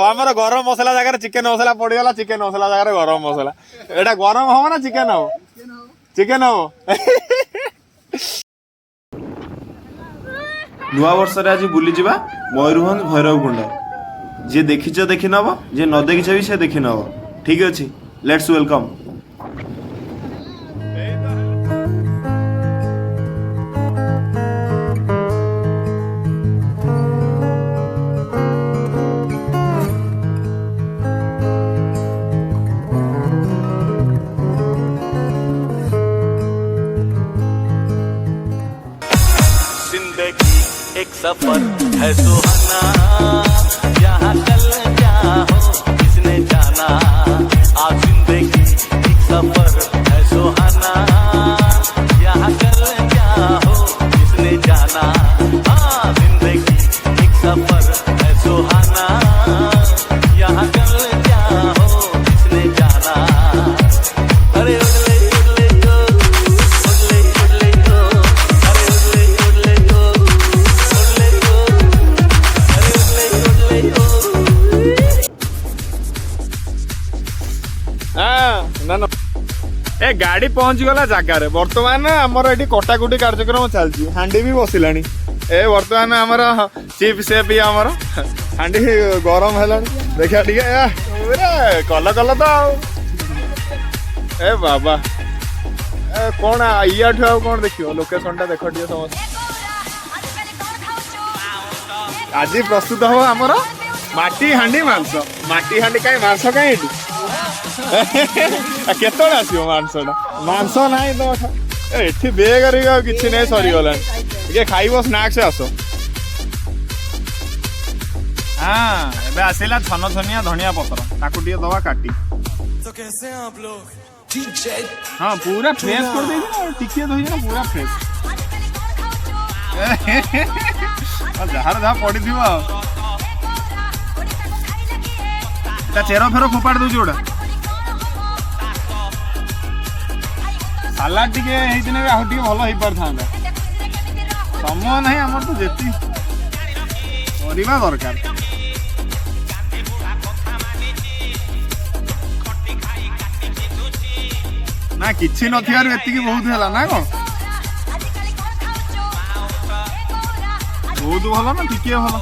आमर गरम मसला जगह चिकेन मसला पड़गला चिकेन मसला जगह गरम मसला एटा गरम हम ना चिकेन हम चिकेन हम नुआ वर्ष आज बुली जा मयूरभंज भैरवकुंड जी देखीच देखी नब जी न देखीच भी से देखी नब ठीक अच्छे लेट्स वेलकम। एक सफर है सुहाना यहाँ चल क्या हो किसने जाना आज जिंदगी एक सफर है सुहाना यहाँ चल क्या हो किसने जाना हाँ जिंदगी एक सफर है सुहाना यहाँ चल क्या हो किसने जाना अरे उड़ले उड़ले को उड़ले उड़ले को अरे उड़ले उड़ले को ए गाड़ी पहुंच गला जगार बर्तमान आमर ये कटाकुटी कार्यक्रम चलती हांडी भी बसिला ए बर्तमान आमर चीफ सेफ ये आमर हांडी गरम है देखा टे कल कल तो ए बाबा कौन इठू आ कौन देख लोकेशन टा देख टे समस्त आज प्रस्तुत हम आमर माटी हांडी मांस माटी हांडी कहीं मांस कहीं केत आसो मांस ना तो ये बेगर कि नहीं सरीगला खाइब स्नाक्स आस हाँ ए आसला छन छनिया धनिया पत्र ताकू टे दवा काटी हाँ पूरा फ्रेश कर दे टिके धोई पूरा फ्रेश जार जहाँ पड़ी चेर फेर फोपाड़ दौर गोटा सालाड टे भी भल हो पार था समय ना आम तो जी करवा दरकार ना किसी नथी बहुत है ना कौन बहुत भल ना टिके भल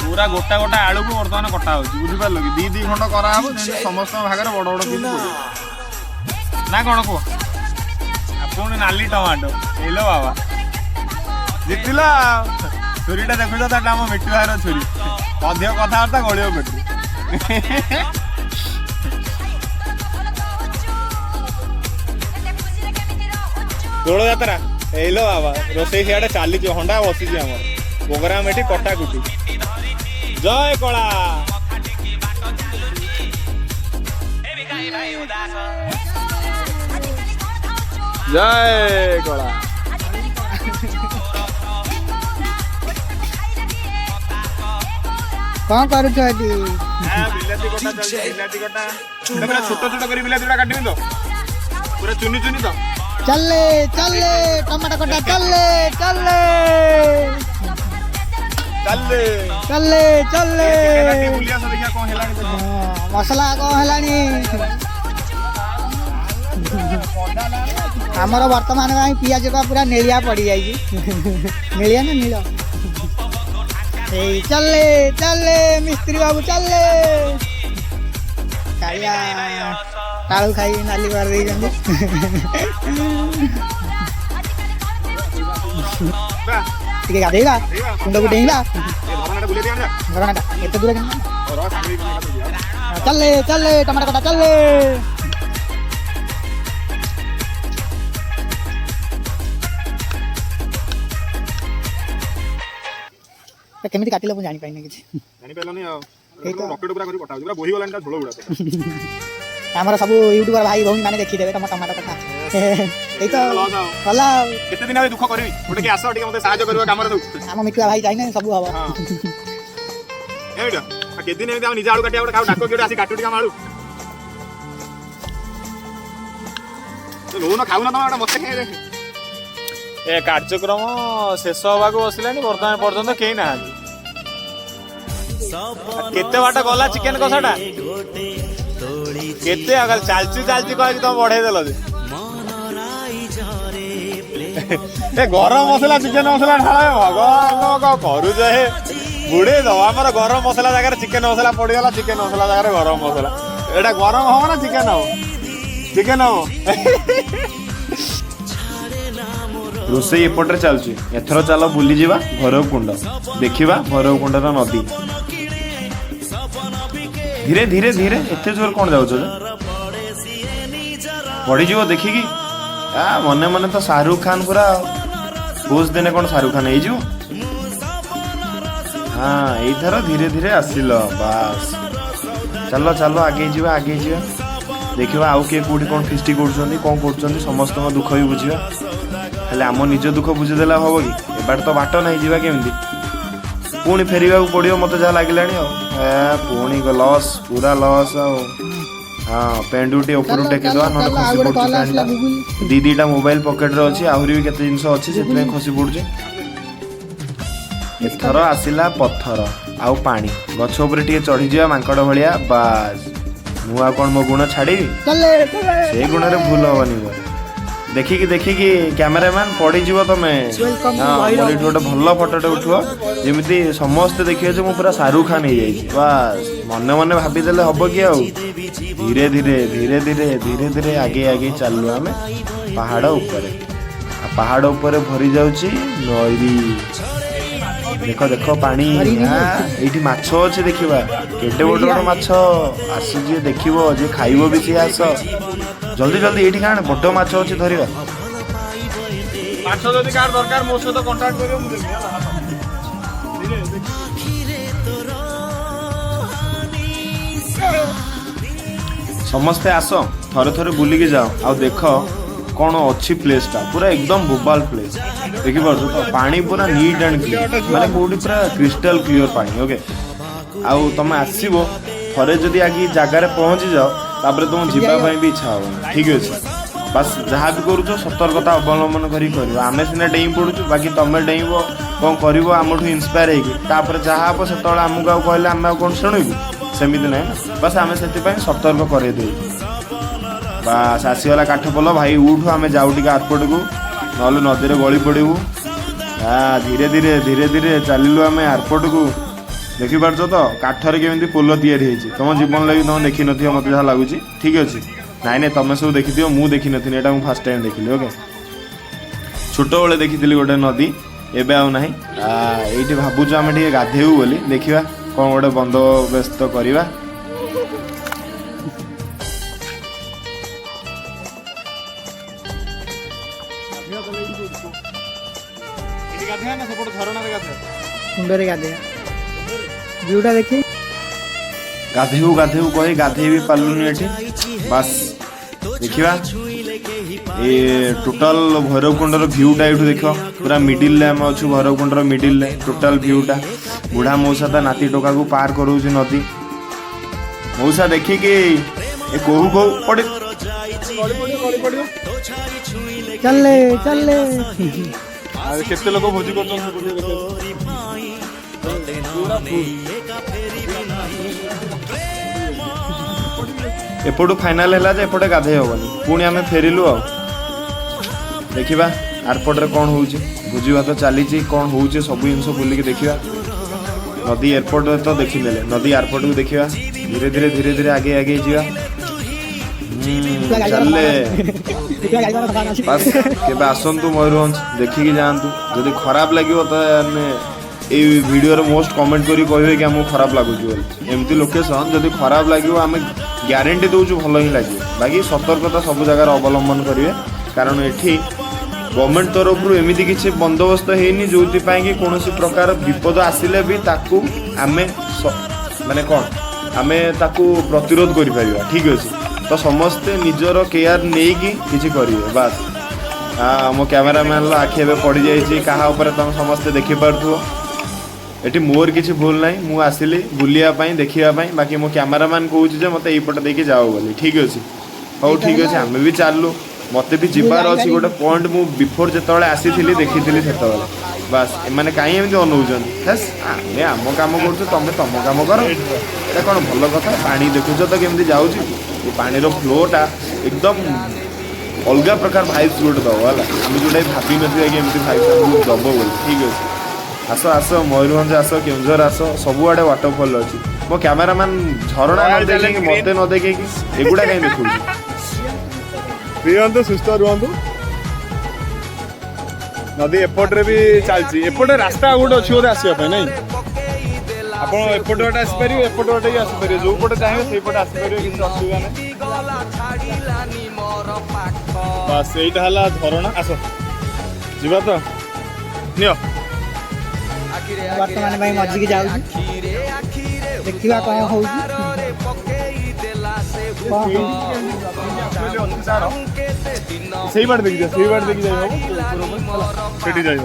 पूरा गोटा गोटा आलू को बर्तमान कटा हो बुझिपार कि दी दी खंड कराब समस्त भाग बड़ बड़ पीस ना कौन कह पुणी नाली टमाटो हेलो बाबा जितिल छुरीटा देखुच आम मिट्टू भाईर छुरी अधिक कथबार्ता गलियो पेटी दोल जात्रा हेलो बाबा रोसे सियाड़े चली हंडा बसी आम प्रोग्राम ये कटाकुटी जय कला जय कला कौन कर बिलाती कटा चलती बिलाती कटा पूरा छोट छोट कर बिलाती काटबी तो पूरा चुनी चुनी तो चले चले टमाटर कटा चले चले चले चले चले मसला कौन है आमर बर्तमान पियाज का पूरा नेलिया पड़ी जाइए नेलिया ना नील चले चले मिस्त्री बाबू चले कालिया कालू खाई नाली कर टे गाधेगा कुंड को डेंगा एत दूर चले चले टमाटर कटा चले केमिति काटिलो जानि पाइने किछि जानि पाइलनी रॉकेट पूरा करी कटा पूरा बोही गलान ता झोल गुडा हमर सब यूट्यूबर भाई भौणी माने देखि देबे टमाटर कटा ए तो भला केते दिन आ दुख करबी गोटे के आसो टिके मते सहायता करबा काम रे दउ हम मिठुआ भाई जाइने सब हबो एटा के दिन एमे हम निजा आलू काटिया गोटे खाउ डाको केटे आसी काटू टिका मालू तो लोन खाउ ना तमा मते खाइ रे ए कार्यक्रम शेष होगा बसलानी बर्तमान पर्यटन कहीं ना केते बाट गला चिकेन कषाटा केते अगल चालची चालची कह तुम बढ़े देल ए गरम मसला चिकेन मसला ढाल भगवान कौन करूच हे बुड़े दब आमर गरम मसला जगह चिकेन मसला पड़गला चिकेन मसला जगह गरम मसला एटा गरम हम ना चिकेन हम चिकेन हम रोषे एपटे चलुची एथर चल बुली जावा भैरव कुंड देखा भैरव कुंडर नदी धीरे धीरे धीरे एत जोर कौन जाऊच पड़ीज देखिकी मने मने तो शाहरुख खान पूरा पोज देने कौन शाहरुख खान हो हाँ यथर धीरे धीरे आसिल बास चलो चलो आगे आगे देखा आउ किए कौटी कौन फिस्टी कौन कर समस्त दुख भी बुझा हेल्ले आम निज दुख बुझीदेला हम कि एबार तो बाट नहीं जावा केमी पुणी फेरवा पड़ो मत जहाँ लगे पुणी लॉस पूरा लॉस हाँ पेंडुटी ऊपर टेकीद ना खसी पड़ा दीटा मोबाइल पकेट अच्छी आहरी भी केते जिनस अच्छी से खसी पड़ुचे एथर आसला पत्थर आउ पानी गछ उपर टे चढ़ी जा मांकड़ भाया बास मुआ कौन मो गुण छाड़ी से गुण भूल हबनी देखिकी देखिकी कैमेरामैन पड़ीज तुम्हें हाँ गोटे भल फटोटे उठ जमी समस्ते देखिए मुझे पूरा शाहरुख खान हो जाए बास मन मन भाईदे हम कि धीरे धीरे धीरे धीरे धीरे धीरे आगे आगे चलू आम पहाड़ ऊपर पहाड़ ऊपर भरी जाऊँगी नई देख देख पानी ये माछ अच्छे देखा केटे बड़ बड़ माछ आसुची देखो जे खाइब भी सी आस जल्दी जल्दी ये क्या बड़ माछ अच्छे धरवा दरकार मो सहित कांटेक्ट कर समस्ते आस थरे थरे बुलिकी जाओ आ देख कौन अच्छी प्लेसटा पूरा एकदम बोबाल प्लेस देखिपार तो पानी पूरा नीट एंड क्लीयर माने कोडी पूरा क्रिस्टल क्लियर पानी ओके आउ तुम आसब थरे जदि आगे जगार पहुँची जाओ तापर तुम जावाई भी इच्छा हो ठीक अच्छे बस जहाँ भी करूच सतर्कता अवलम्बन कर आम सीना डेई पड़ू बाकी तुम डेब कौन कर आमठू इन्स्पायर होकर जहाँ हम से आमको आउ कहले आम कौन शुणु सेमती ना बस आम से सतर्क कर बस आसीगला काठ पल भाई उठू आम जाऊ टे आरपट को ना नदी में गली पड़ू धीरे धीरे धीरे धीरे चलू आम एयरपोर्ट को देखिपार तो काठर केमी पोल तैयारी तुम जीवन लगे तुम देखी न मत जहाँ लगुच ठीक अच्छे नाई ना तुम सब देखी मुझे देखी नी एटा मुझे फास्ट टाइम देखी ओके छोट बेले देखी गोटे नदी एवं आउ ना ये भावुँ आम टे गाधेबू बोली देखा कौन गोटे बंदोबस्त करवा कुंडरे गाधे व्यूटा देखी गाधेबू गाधेबू कही गाधे भी पार्लुनि एठी बस देखा ये टोटाल भैरवकुंडर भ्यूटा ये देख पूरा मिडिल आम अच्छु भैरवकुंडर मिडिल टोटाल भ्यूटा बुढ़ा मौसा ता नाती टोका को पार करोछि नदी मौसा देखिकी कहू कहू पड़े चले चले केते लोग भोजी कर एपटू फाइनाल है एपटे गाधे हेनी पुणी आम फेरिलु आ देखा आरपटे कौन हो भोजी भात चली कौन हो सब जिन बुलिक देखा नदी एयरपोर्ट तो देखीदे नदी एयरपोर्ट को देखा धीरे धीरे धीरे धीरे आगे आगे जा चलले बस के आसतु मयूरभंज देखिकी जातु जदि खराब लगे तो ये वीडियो मोस्ट कमेंट करी कहे कि आमको खराब लगुच एमती लोकेशन जदि खराब लगे आम ग्यारंटी दौचु भल ही लगे बाकी सतर्कता सब जगह अवलम्बन करेंगे कारण ये गवर्नमेंट तरफ एमती किसी बंदोबस्त होनी जो कि कौन प्रकार विपद आसिले भी ताकू आमे माने कौन आमे ताकू प्रतिरोध कर ठीक अच्छे तो समस्ते निजर केयर नहीं कि करेंगे बस मो कैमेरामैन आखि ए पड़ जाइए क्या तुम समस्ते देखिपु ये मोर किसी भूल ना मु आसिली बुलायापाई देखापी बाकी मो कैमेरामैन कहूँ मत यपटे देखिए जाओ बोली ठीक अच्छे हाँ ठीक अच्छे आम भी चलू मते भी जिबार अछि गोटे पॉइंट मु बिफोर जेतबेले आसीथिली देखिथिली सेतबेले बास एमाने काई एमती अनौजन बस आमे आम काम करछु तमे तम काम कर एटा कोन भलो कथा पानी देखुछ तो केमती जाउची ये पानी रो फ्लोटा एकदम अलगा प्रकार भाइब्स गुड दो वाला हम जोडे भाबी नथिया कि एमती भाइब्स दबो बोल ठीक अछि आसो आसो मयूरभंज आसो केउंझर आसो सबु आडे वाटरफॉल अछि मो कैमरामैन झरना न देखे कि मते न देखे कि एगुडा काई देखु पियंतु सुस्थ रुहंतु नदी एपटे भी चलती एपटे रास्ता गोटे अच्छी बोधे आसवा नहीं आप एपटे गोटे आसपारे एपटे गोटे भी आसपारे जो पटे चाहिए से पटे आसपारे किसी असुविधा नहीं बस यहीटा है झरणा आस जीवा तो नियो वर्तमान भाई मझी जाऊँ देखा कौन हो सही बात देखी सही बात देखी जाए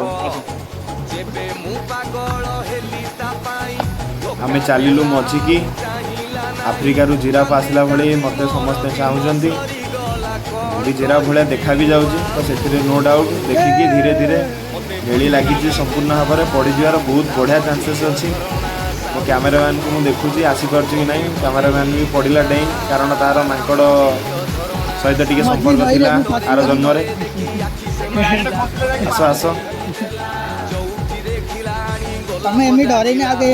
आम चलू मझी की आफ्रिकार जिराफ आसला भाई मत समस्ते चाहते भी जिराफ भाया देखा भी जाऊँगी तो से नो डाउट देखिकी धीरे धीरे मेली लगी संपूर्ण भाव में पड़ीजार बहुत बढ़िया चांसेस अच्छी मो कैमरामैन को मुझे देखुची आसीपार कि ना कैमरामैन भी पड़ा डेई कारण तार माकड़ सहित टी संपर्क था आर जन्म आस आस तमें एमि डरे आगे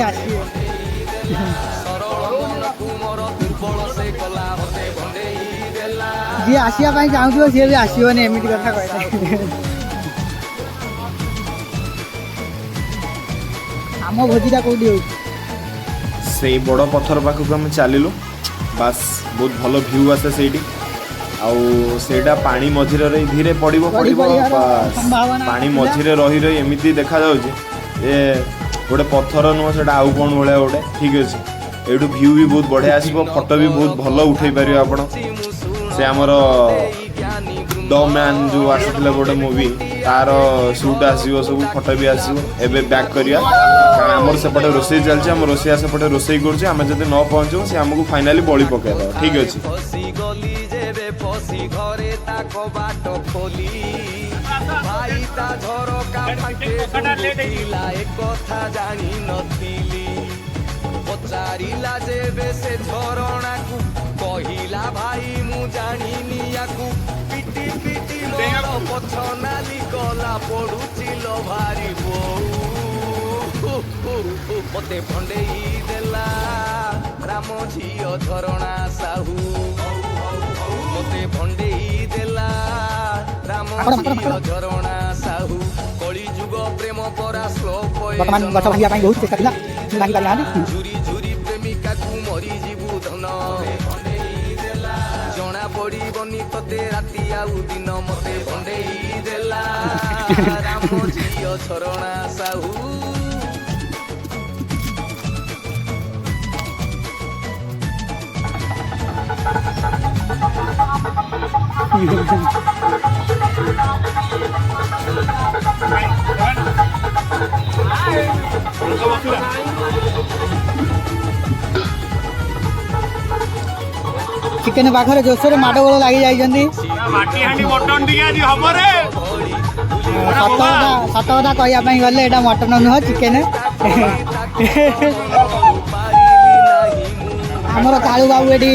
जी आसवाई चाहूँ सी भी आसोनी एमती कथा कहला आम भोजीटा कौटी हो से बड़ पत्थर पाखक आम चलू बास बहुत भल व्यू आसे से आउटा पानी मझीरे रही धीरे पड़ो पानी मझीरे रही रही एमती देखा जाऊँगी ये गोटे पत्थर नुह से आउ कौन भाया गोटे ठीक अच्छे ये व्यू भी बहुत बढ़िया आसो फोटो भी बहुत भल उठे पारे आप से आमर द मैन जो आसाला गोटे मूवी तार सुट आसो सब फोटो भी आसो एबे बैक करिया कारण आमर सेपटे रोसई चलती आम रोसैया सेपटे रोसई करुचे आम जब न पहुँचू सी आमको फाइनाली बड़ी पकड़ ठीक अच्छे पचारिला जेबे से झरणा को कहिला भाई मु जानिनी याकू पिटी पिटी मोर पछनाली गला पडुचिलो भारी बो मते भंडेई देला राम झियो झरणा साहू मते भंडेई देला राम झियो झरणा साहू कली जुग प्रेम परा स्लो वर्तमान गछ भांगिया बहुत चेष्टा थिला भांगी पारि हाली झुरी झुरी प्रेमिका को मरी जीवु धन जना पड़बनी तते राति आउ दिन मते भंडेई देला राम झियो झरणा साहू चिकेन पाखरे जोशोर माड़ गोल लगी जाइछन्ती सत कथा कहवाई गले एटा मटन नुह चिकेन आमर कालू बाबू एटी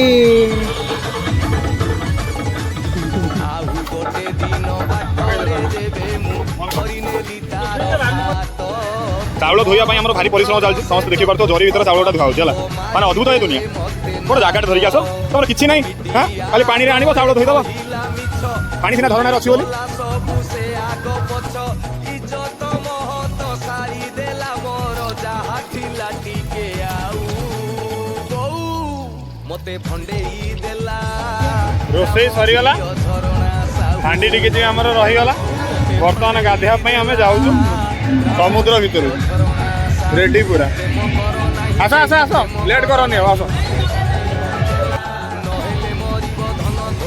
चाउल धोया भारी परिश्रम चलती समस्त देखी पार्थ जरी भर चाउलटा धुआ होगा माने अद्भुत है दुनिया गोटे जगह धरिक आस तुम किसी ना हाँ खाली पानी आण चाउल धोईदेव पानी सीना धरणार अच्छी बोली रोसई सरीगला हांडी टी आम रहीगला बर्तमान गाधेवाई आम जाऊँ समुद्र भितर रेडी पूरा आस आस आस लेट करनी आस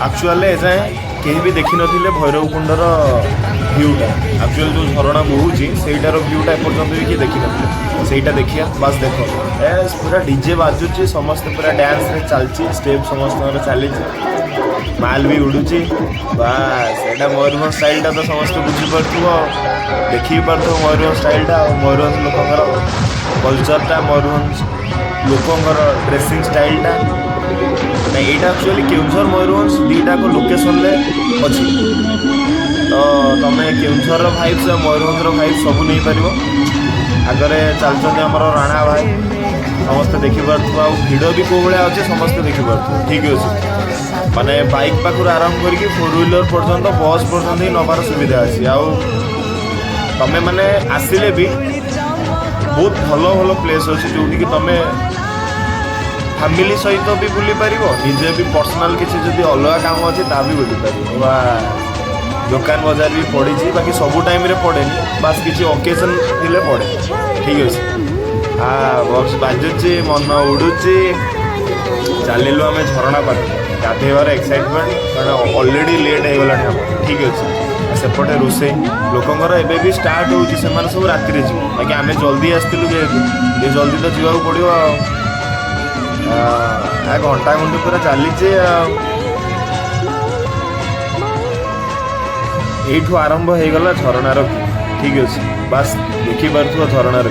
एक्चुअली एजाए कहीं भी देखी नथिले भैरवकुंडर व्यूटा एक्चुअल जो झरणा बहुची सेटार व्यूटा एपर्तंत भी किए देखी नथिले सेटा देखिया बस देख पूरा डीजे बाजुची समस्त पूरा डांस रे चलची स्टेप समस्त चली माल भी उड़ुची बास एटा मयूरभंज स्टाइल तो समस्त बुझी पार्थुव देखि पार्थुव मयूरभंज स्टाइल मयूरभंज लोकंकर कल्चरटा मयूरभंज लोकंकर ड्रेसिंग स्टाइलटा ना यहाँ एक्चुअली केउझर मयूरभंज दुईटा लोकेशन अच्छी तो तुम केउझर भाइब्स मयूरभंज भाइब्स सब नहीं पार आगे चलते आमर राणा भाई समस्ते देखिपु आ भिड़ भी कौ भाया अच्छे समस्ते देखिपु ठीक अच्छे माने बाइक पाखर आरंभ करके 4 व्हीलर पर्यंत बस पर्यंत ही नबार सुविधा अच्छी आउ तमें मैंने आसिले भी बहुत भल भल प्लेस अच्छे जो कि तुम फैमिली सहित भी बुली पार निजे भी पर्सनाल किसी जब अलग काम अच्छे ता भी बुली पार दुकान बजार भी पड़ी बाकी सबू टाइम रे पड़े बास किसी ओकेजन थे पड़े ठीक अच्छे हाँ बक्स बाजुची मन उड़ुची चलू आम झरणा पाख गाधेबार एक्साइटमेंट कारण ऑलरेडी लेट हो गला ठीक अच्छे सेपटे रोसे लोकंर एबे भी स्टार्ट होची से सब राति जी बाकी आम जल्दी आसलु जेहेतु जल्दी तो जावाक पड़ो घंटा घंटे पूरा चलीचे यू आरंभ हो गला झरणार ठीक अच्छे बास देखिपु झरणार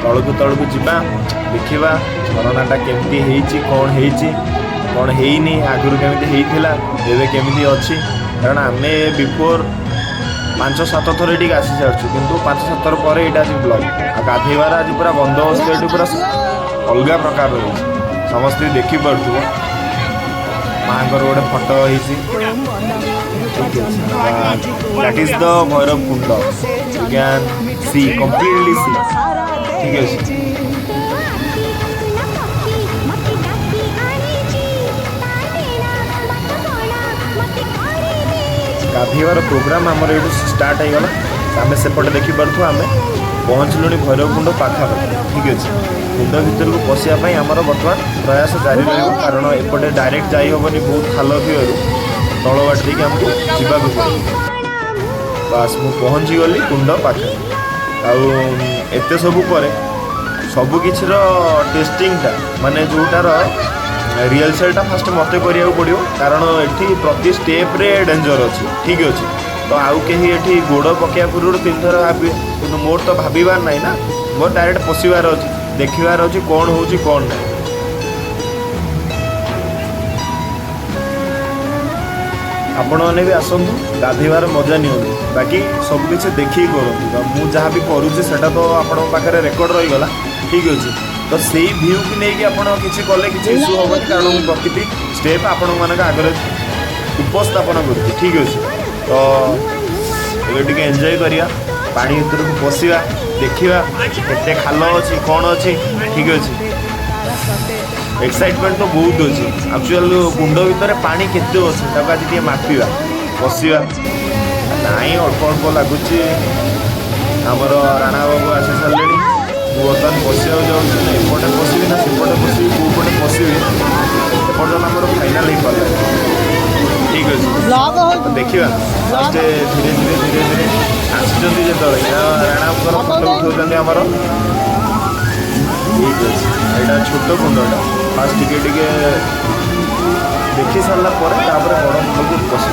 तलू तलू जा देखा झरनाटा केमती कौन है आगुरी केमी केमी अच्छी कारण आम बिफोर 5-7 थर ये आसी सार्चु कि 5-7 थर पर यहाँ ब्लॉग गाधेबार आज पूरा बंदोबस्त ये पूरा अलग प्रकार रही समस्ते देखिपु माँ गोटे photo that is the Bhairav Kund you can see completely see ठीक अच्छे गाधेबार प्रोग्राम आमर ये स्टार्ट हो गला आम सेपटे देखिपु आम पहुँचलु भैरवकुंड पाखापाखि ठीक अच्छे कुंड भितर को पशियापाई आमर बर्तमान प्रयास जारी रहा कारण एपटे डायरेक्ट जाई हेनी बहुत खाल थी तल बाट देख आमको जावाक पड़े बास मु पहुँची गली कुंड पाखे आते सबू पर सबकि टेस्टिंगटा माने जोटार रिहर्सलटा फास्ट मत करा पड़ो कारण ये प्रति स्टेप रे डेंजर अच्छी ठीक अच्छे तो आउ कहीं ये गोड़ पकड़ा पूर्व 3 थर भावे कि मोर तो भाबार ना ना मोर डायरेक्ट पशिबार अच्छी देखार अच्छी कौन हो कौन ना आपण मैंने भी आसतु गाधेबार मजा नि बाकी सबकि देखिए करूँ मुझे जहाँ भी करुँचे से तो आपण पाखे रेकर्ड रहीगला ठीक अच्छे तो से भ्यू की नहीं कि कले कि इश्यू हेनी कारण मुझे प्रति स्टेप आपण मान आगे उपस्थापन कर ठीक अच्छे तो ये एंजॉय करिया पानी भर को पशिया देखा केते खाल अच्छी कौन अच्छी ठीक अच्छे एक्साइटमेंट तो बहुत अच्छी एक्चुअल कुंड भितर पानी केते अच्छे आज टे मापिया पशिया नाई अल्प अल्प लगुच आमर राणा बाबू आसी सारे बर्तमान पशिया जाऊँ एपटे पशि ना सेपटे पशि कौपटे पशि एपर्तन आम फाइनाल हो पार ठीक अच्छे देखा फर्स्ट धीरे धीरे धीरे धीरे आसुँच जो राणा फोटो उठाऊँ आमर ठीक अच्छे यहाँ छोट कुंडटा फास्ट टिके देखी सारा पर बड़ कुंड को पशि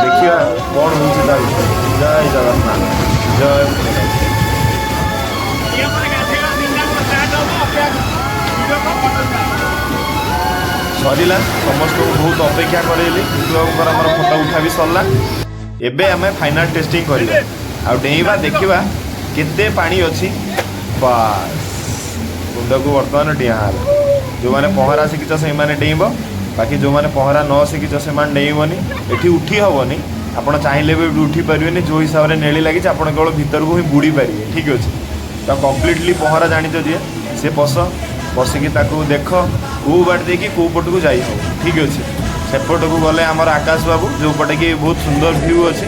देखा कौन हो जय जगन्नाथ जय सरला समस्त बहुत अपेक्षा करेली आम फोटो उठा भी सरला एबे आम फाइनाल टेस्टिंग करवा डेइबा देखा केते पानी अच्छी बास कुंड को बर्तमान डिया जो मैंने पहरा शिखिच से डेइब बाकी जो मैंने पहरा न शिखिच से डेइबनी एठी उठी हेनी आपड़ चाहिए भी उठी पारे जो हिसाब से नेली लगी आप केवल भीतर को ही बुड़ी पारे ठीक अच्छे तो कम्प्लीटली पहरा जानी जी सी बसिकी देख कौ बाट देखिए कौ पट को जाई हो ठीक अच्छे सेपट को गले आमर आकाश बाबू जो पटे कि बहुत सुंदर व्यू अच्छे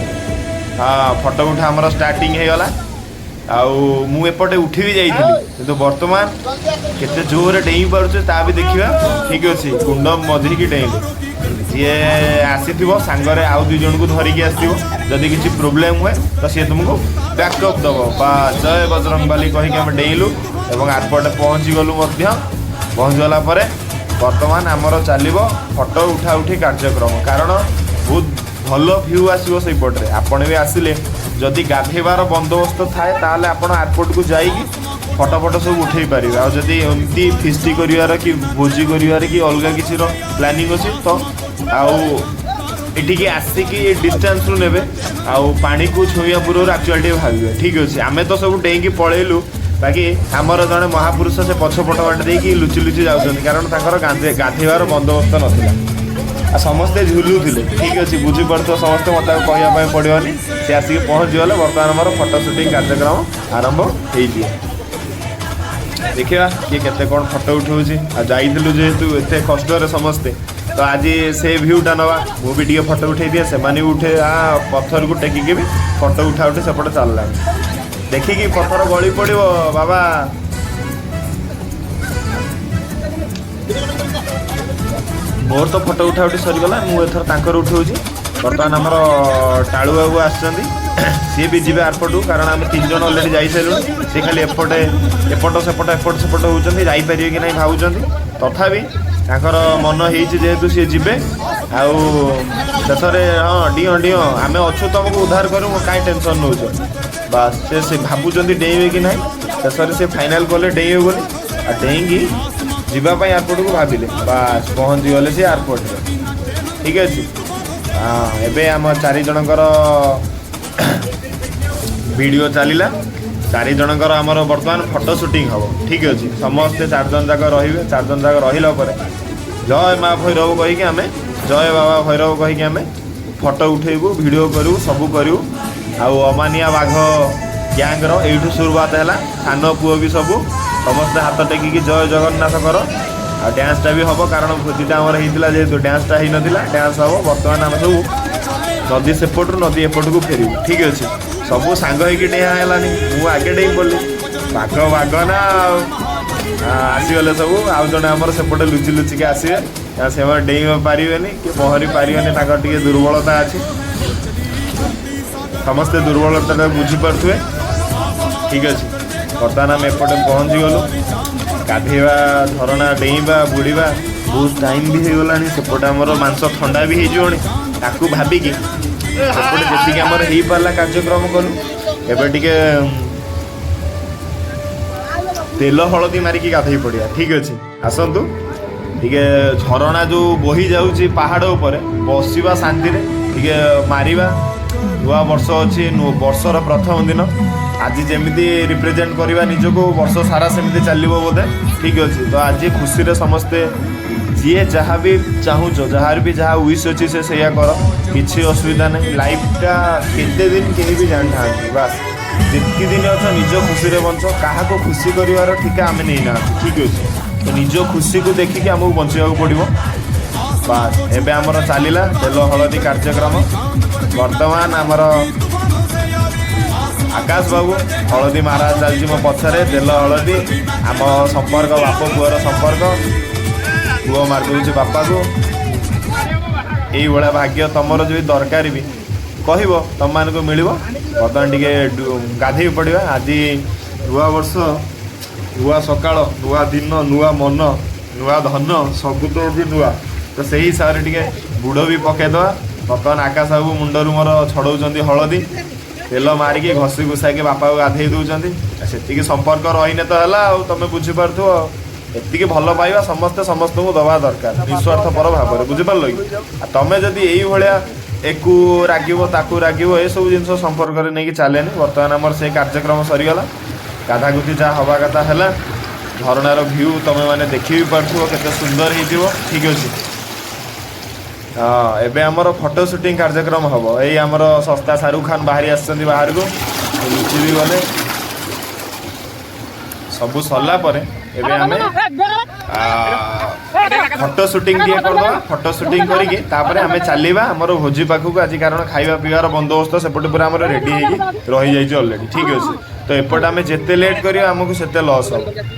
हाँ फोटो उठा आमर स्टार्टिंग हो गला आउ एपटे उठी भी जाइए तो बर्तमान केते जोर डेई पार्चे ता भी देखा ठीक अच्छे कुंड मझी डेइले सी आसी सांगरे आउ 2 जन को धरिकी आसो जदि किसी प्रोब्लेम हुए तो सी तुमको बैकअप दब बा जय बजरंग बाली कहीकि आम डेइलु एवं आरपटे पहुँची गलु पहुँचीगला बर्तमान आमर चलो फटो उठा उठी कार्यक्रम कारण बहुत भल भ्यू आसो से पटे आपण भी आसिले जदि गाधेबार बंदोबस्त थाए ताले आपण एयरपोर्ट को जाइए फटो फटो सब उठे पारे आदि एमती फिस्टी कर कि भोजी कर कि अलग किसी प्लानिंग अच्छे तो आठिकी आसिकी डिस्टेंस रू ने पानी को छुआ पूर्व एक्चुअली भावे ठीक अच्छे आम तो सब डेईकी पलैलु बाकी आमर जड़े महापुरुष से पछपट बाट देकी लुचि लुचि जाऊँ कारण गाधेबार बंदोबस्त नाला आ समस्ते झुलुले ठीक अच्छे बुझीपार समस्ते मत कहवाई पड़ोनी सी आसिक पहुँची गले बर्तमान आम फटो सुटिंग कार्यक्रम आरंभ हो देखा किए केते कौन फटो उठाऊँ जाइलु जेहेतु एत कष्ट समस्ते तो आज से भ्यूटा नवा मुझे टे फटो उठे दिए से उठे पत्थर को टेकिकी भी फटो उठा उठे सेपटे चलला देखिकी पत्थर गली पड़ो बाबा मोर तो फटो उठा उठी सरीगला मुझे तांकर उठाऊँगी बर्तमान आमर टालू बाबू सी भी जी एयरपोर्ट कारण आम 3 जन अलरेडी जा सारूँ सी खाली एपटे एपट सेपट एपट सेपट होती जापारे कि नहीं भावुं तथापि तांकर मन होेतु सी जी शेष हाँ डिओ डिओ आम अच्छु तुमको उद्धार करूँ कहीं टेंशन नौ बास से भावुं डेइबे कि ना शेष से फाइनाल कले डेइबे बोली डेईकी जीवाई एयरपोर्ट को भाविले बास पहुँची गले सी एयरपोर्ट ठीक अच्छे हाँ एबे आम 4 जनकर वीडियो चलला 4 जनकर आमर बर्तमान फटो शूटिंग हम ठीक अच्छे समस्ते 4 जन जाक रे 4 जन जाक रहा जय माँ भैरव कहीकि आम जय बाबा भैरव कहीकि आम फटो उठेबू वीडियो करूँ सबू करूँ आउ अमानिया बाघ गैंग रू शुरुआत है सान पुओ भी सबू समस्ते हाथ टेकिकी जय जगन्नाथ कर आ डांसटा भी हम कारण भोजीटा आमर होता जेहेतु डांसटा हो नाला डांस हम बर्तमान आम सब नदी सेपटू नदी एपट को फेरू ठीक अच्छे सबू सांग होगी डेहा है मु आगे डेई पड़ी बाघ बाघ ना आसीगले सब आउ जड़े आमर सेपटे लुचि लुचिके आसवे से डेई पारे कि पहरी पारे टे दुर्बलता अच्छी समस्ते दुर्बलता बुझीपारे ठीक अच्छे बर्तमान आम एपटे पहुँची गलु गाधेवा धरणा डेइबा बुड़ीबा बहुत टाइम भी हो गलानी सेपटे आमर मांस ठंडा भी हो भाविकी सेपटे जी आमर हो पारा कार्यक्रम कलु एबे टिके तेल हलदी मारिकी गाधई पड़िया ठीक अच्छे आसतु टिके झरणा जो बोही जाऊँगी पहाड़ उपर बसवा शांति टिके मारिबा नुआ वर्ष अच्छी वर्षर प्रथम दिन आज जमी रिप्रेजेंट करवा निजक वर्ष सारा सेमती चलो बोधे ठीक अच्छे तो आज खुशी रे समस्ते जी जहाँ भी चाहूँ जार भी जहाँ विश अच्छी से सैया कर किसी असुविधा नहीं लाइफटा केते दिन कहीं भी जान था बास जितकी दिन अच्छा निज खुशी रे बंच क्या खुशी कर ठिका आम नहीं ना ठीक अच्छे तो निज खुशी को देखिकी आमको बचा पड़ो बास एबे आमर चलला तेल हलदी कार्यक्रम बर्तमान आमर आकाश बाबू हलदी मारा चलती मो पछरे तेल हलदी आम संपर्क बाप पुअर संपर्क पुओ मार दूसरी बापा को यही भाया भाग्य तुमर जो दरकार भी कह तुम मान मिल बर्तमान टे गाधे पड़ा आज नुआ वर्ष नुआ सकाळ नुआ दिन नुआ मन नुआ धन सब तो भी नुआ तो से हिसाब से टे गुड़ भी पकईदे बर्तमान आकाश बाबू मुंडर मोर छड़ाऊँ हलदी तेल मारिकी घसी घुसा के बापा को गाधे दौरान से संपर्क रहीने तो है तुम बुझीपार एति भल पाइबा समस्ते समस्त को दवा दरकार निस्वार्थपर भाव में बुझीपार कि तुम जदि यही भाया एक रागिब ताकू रागिब ये सब जिन संपर्क में नहीं चले बर्तमान आमर से कार्यक्रम सरीगला गाधागुधि जहाँ हवा कथा है झरणार भ्यू तुम मैंने देखी भी पार्थ के सुंदर हो ठीक अच्छे हाँ एबे आमर फटो शूटिंग कार्यक्रम हम यही आमर सस्ता शाहरुख खान बाहरी आसछन्ती बाहर को लुचि भी गले सबू सरला एबे आमे फटो शूटिंग टे करदे फटो शूटिंग करके तापर आमे चलीबा हमर भोजी पाखु आज कारण खाइबा पीबार बंदोबस्त सेपटे पूरा हमर रेडी होगी रही जाइए ऑलरेडी ठीक अच्छे तो एपटे आमे जेते लेट करियो हमकु सेते लॉस हो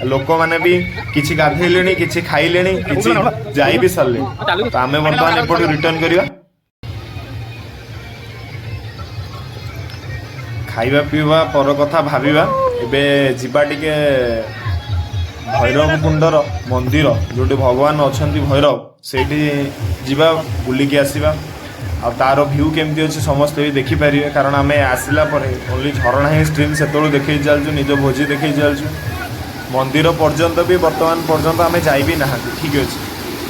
लोक माने भी किछि गाधेलेनी किछि खाइलेनी किछि जाई भी सरले तो आमे वर्तमान एपटे रिटर्न करिया खाइबा पीबा पर कथा भाबिबा एबे जिबा टिके भैरव कुंडर मंदिर जोटी भगवान अच्छा भैरव से जीवा बुलिकी आसवा आ तार भ्यू केमती अच्छे समस्ते भी देखिपारे कारण आम आसला ओनली झरणा ही स्ट्रीम से देखे चलचु निज भोजी देखे चलचु मंदिर पर्यंत भी बर्तमान पर्यंत आम जा भी ना ठीक अच्छे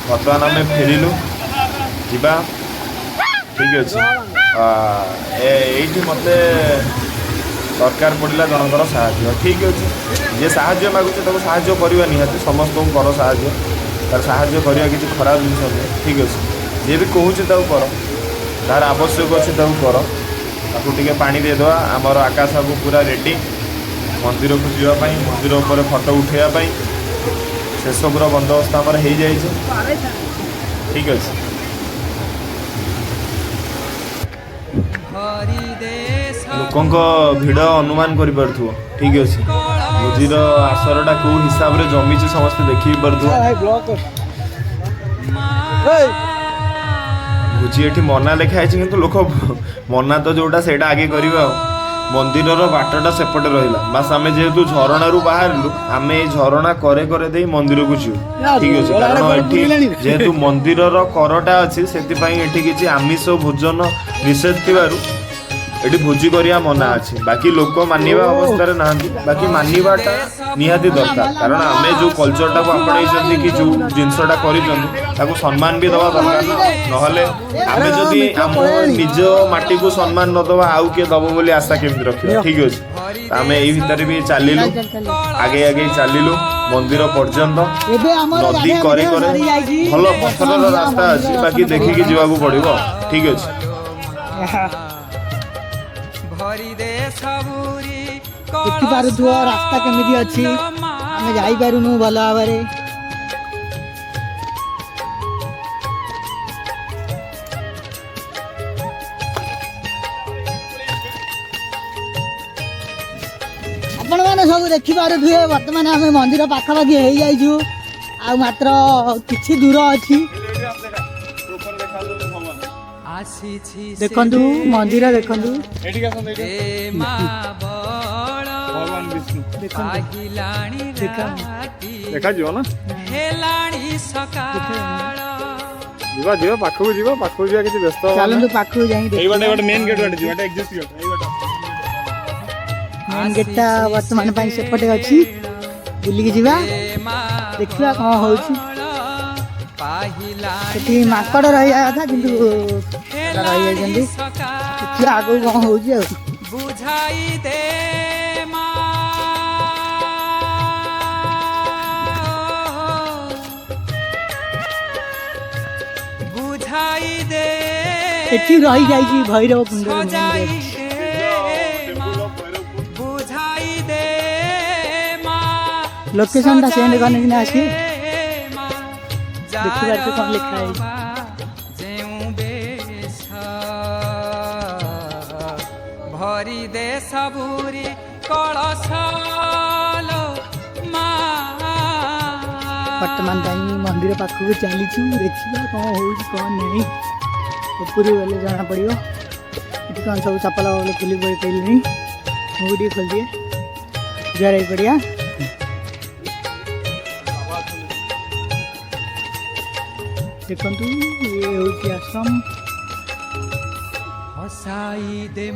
बर्तमान आम फेरिलु जीवा ठीक अच्छे ये मत दरकार पड़ा जनकर साहाय्य ठीक अच्छे जे साहाय्य मागुचे साहाय्य करवा निहाती समस्त कर साहाय्य तार साहाय्य करवा किसी खराब जिन ठीक अच्छे जे भी कहूँ कर तार आवश्यक अच्छे कर ताकू पानी देदेवा आमर आकाश को पूरा रेडी मंदिर को जावाई मंदिर उपर फटो उठाइवाई से सबूर बंदोबस्त आमर हो जाए ठीक अच्छे लोक भिड़ अनुमान कर ठीक अच्छे भोजीर आसरटा कौ हिसाब से जमी समस्ते देखी पार्थ भोजी ये मना लिखाई कि लोक मना तो जोटा से आगे करवा मंदिर बाटटा सेपटे रहा बास आम जेहेतु झरणा बाहर आम झरणा करे करे दे मंदिर को जीव ठीक अच्छे कारण ये जेहेतु मंदिर करटा अच्छी से किसी आमिष भोजन निषेध थी ये भोजी करिया मना अच्छे बाकी लोक मानिबा अवस्था ना बाकी मानिबाटा निहाती दरकार कारण आम जो कल्चरटा को आपणे कि जो जिनसटा कर सम्मान भी दवा दरकार ना आम जदि आम निज माटी को सम्मान न दवा आउ किए दब बोली आशा केमती रखा ठीक अच्छे आम यही भितर भी चलिलु आगे आगे चलिलु मंदिर पर्यंत नदी करे भल पथर रास्ता अच्छी बाकी देखिकी जावाक पड़ो ठीक अच्छे देखी पारुथुव रास्ता केमिति अच्छी आम जाई पारुनु भल भाव आपण मैंने सब देखी पारुथुवे वर्तमान आम मंदिर पाखापाखि हो जाइछु आ मात्र किछि दूर अच्छी देखंतु मंदिर देखंतु भगवान विष्णु देखा जीव ना जीवा जीवा पाखु जीवा किसी व्यस्त चलंतु पाखु जाई एई बाटे मेन गेट बाटे जीवाटा एग्जिस्ट गेट एई बाटा मेन गेटटा वर्तमान पई सेपटे अछि बुलिकी जीवा देखिबा कोन होउछि सेठी माकड़ रही था किंतु रही जाइछन्ती देखिबा आगु कोन होउछि आ बुझाई दे बुझाई दे एठी रही जाइछि भैरव कुंड बुझाई दे लोकेशन ता सेंड करने कि ना आसी देखिबार तो कौन लिखा है भरी दे सबूरी कलशालो वर्तमान टाइम मंदिर पाखक चली देखा कौन हो नहीं ऊपर गले जना पड़ो ये कौन सब चपल खुली पड़ी पारे मुझे खोल दिए जुआर पड़िया देखु ये हूँ आश्रम हसाई दे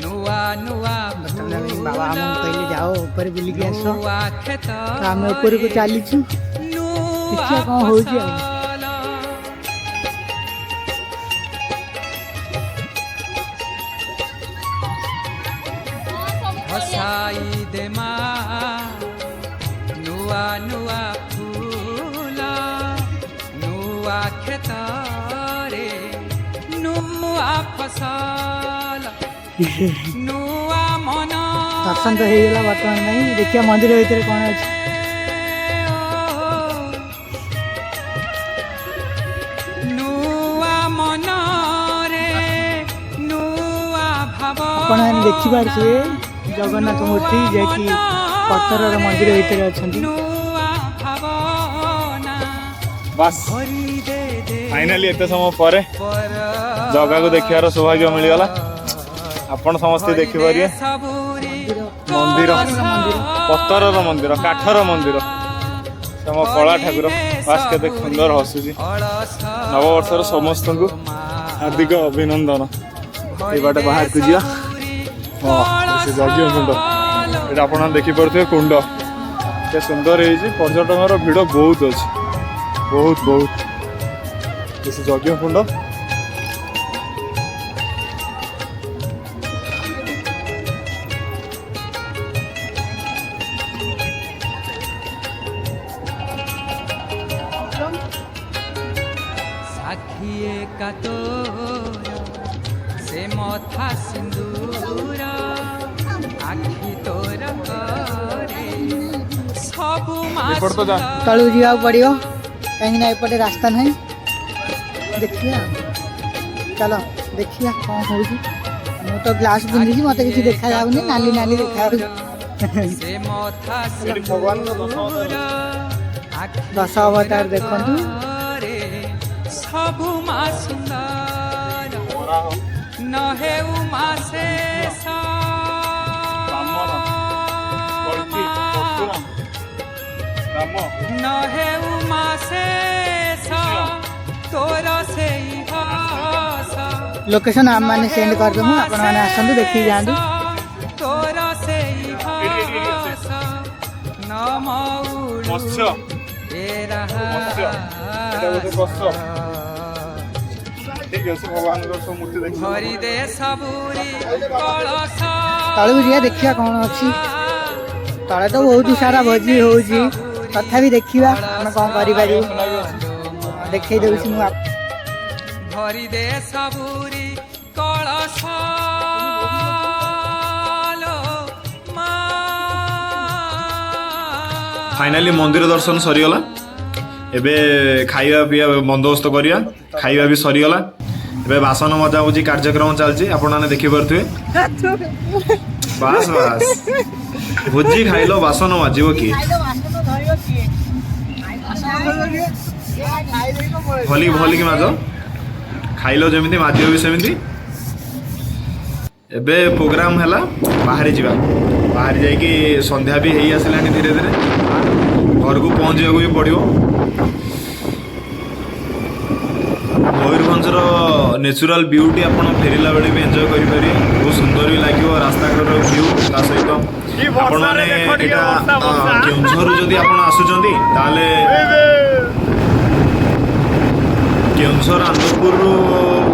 नुआ नुआ बाबा आम कहले जाओ ऊपर बुलिकी आस आम ऊपर को चलीचु देखिए कौन हो हसाई दे नुआ नुआ खेतारे नुआ फसल नुआ मन दर्शन तो हो गला बर्तमान नहीं देखिए मंदिर भीतर कौन अच्छे नुआ मन रे नुआ भाव आपण मैंने देखी पारे जगन्नाथ मूर्ति जैकी पत्थर मंदिर भीतर अच्छा बस फाइनाली एत समय पर जगह को देखार सौभाग्य मिलगला आपण समस्ते देखिपारे ମନ୍ଦିର ପଥରର ମନ୍ଦିର କାଠର ମନ୍ଦିର ଆମ କଳା ଠାକୁର ବାସ୍ କେତେ ସୁନ୍ଦର ହସୁଛି। ନବବର୍ଷର ସମସ୍ତଙ୍କୁ ହାର୍ଦ୍ଦିକ ଅଭିନନ୍ଦନ। ଏଇ ବାଟେ ବାହାରକୁ ଯିବା। ହଁ ସେ ଯଜ୍ଞ କୁଣ୍ଡ ଏଇଟା ଆପଣ ଦେଖିପାରୁଥିବେ କୁଣ୍ଡ କେତେ ସୁନ୍ଦର ହେଇଛି। ପର୍ଯ୍ୟଟକର ଭିଡ଼ ବହୁତ ଅଛି ବହୁତ ସେ ଯଜ୍ଞ କୁଣ୍ଡ। साखिए का तोरा से मथा सिंदूर आखि तोर करे सबु ଏପଟେ ତ ଯା तलू जावाक पड़ो कहीं एपटे रास्ता ना देखिया चलो देखिया कौन हो तो ग्लास पिंधि मत कि देखा जाऊनी नाली नाली देखा से मथा ଏଠି ଭଗବାନଙ୍କ सिंदूर आखि दश अवतार देखु सबु मा सुंदर न हे उमा शेष न हे उमा शेष तोर से लोकेशन आम मैंने सेंड कर दूँ आपण मैंने आसतु देखिए जातु तोर से न ମତ୍ସ୍ୟ ଏଇଟା ଗୋଟେ କଷ୍ଟ। ଠିକ ଅଛି ଭଗବାନଙ୍କର ସବୁ ମୂର୍ତ୍ତି ଦେଖି भरी दे सबुरी कलश तलू जा देखिया कौन अच्छी तले तो बहुत सारा भोजी हो तथापि देखा आम कौन कर देखे दूसरी भरी दे सबुरी कलश फाइनाली मंदिर दर्शन सरीगला। एबे खाଇବା ପିଇବା बंदोबस्त करिया खाଇବା भी सरीगला। एबे बासन मजा मुजी कार्यक्रम चलछि आपण माने देखि परथुए। बास बास भोजी खाइलो बासन माजिबो की भली भली की माजो खाइलो जेमिति माजिबो भी सेमिति। एबे प्रोग्राम हैला बाहर जीवा बाहर जाइए संध्या भी हो आसला धीरे धीरे घर को पहुँचा भी पड़ो। मयूरभंजर नेचुरल ब्यूटी आप फेरला बेले भी एंजॉय करेंगे बहुत सुंदर भी लगे रास्ता घाटर व्यू ता सहित आपण मैंने केउझर जदि आप आसुचंती ताले केउझर आनंदपुर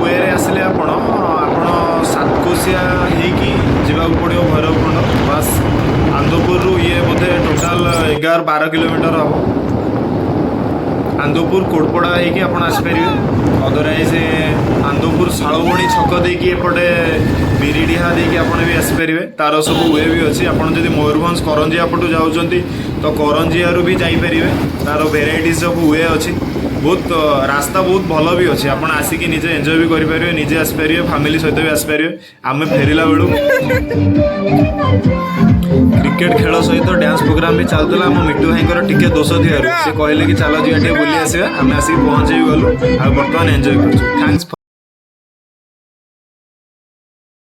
वे आसिले आपण सातकोशिया होगी जावाक पड़ो भैरवकुंड बास आनंदपुर ये बोधे टोटाल 11-12 किलोमीटर हम आनंदपुर कोटपड़ा होगी आप आसपारे। अदरवाइज आनंदपुर शालबणी छक देकी एपटे बिरिडीहा देकी आप भी आसपारे तार सब वे भी अच्छी। आप मयूरभंज करंजिया पटू जाऊँच तो करंजिया भी जापर तार भेराइटीज सब वे अच्छी बहुत रास्ता बहुत भल भी अच्छे। आप आसिकी निजे एंजॉय भी करेंगे निजे आसपारे फैमिली सहित भी आसपारे। आम फेरला बेलू क्रिकेट खेल सहित डांस प्रोग्राम भी चलता आम मिट्टू भाई टिके दोष थी से कहले कि चलो जी बुली आसा आम आसिक पहुँचे गलु आ बर्तमान एंजॉय कर। थैंक्स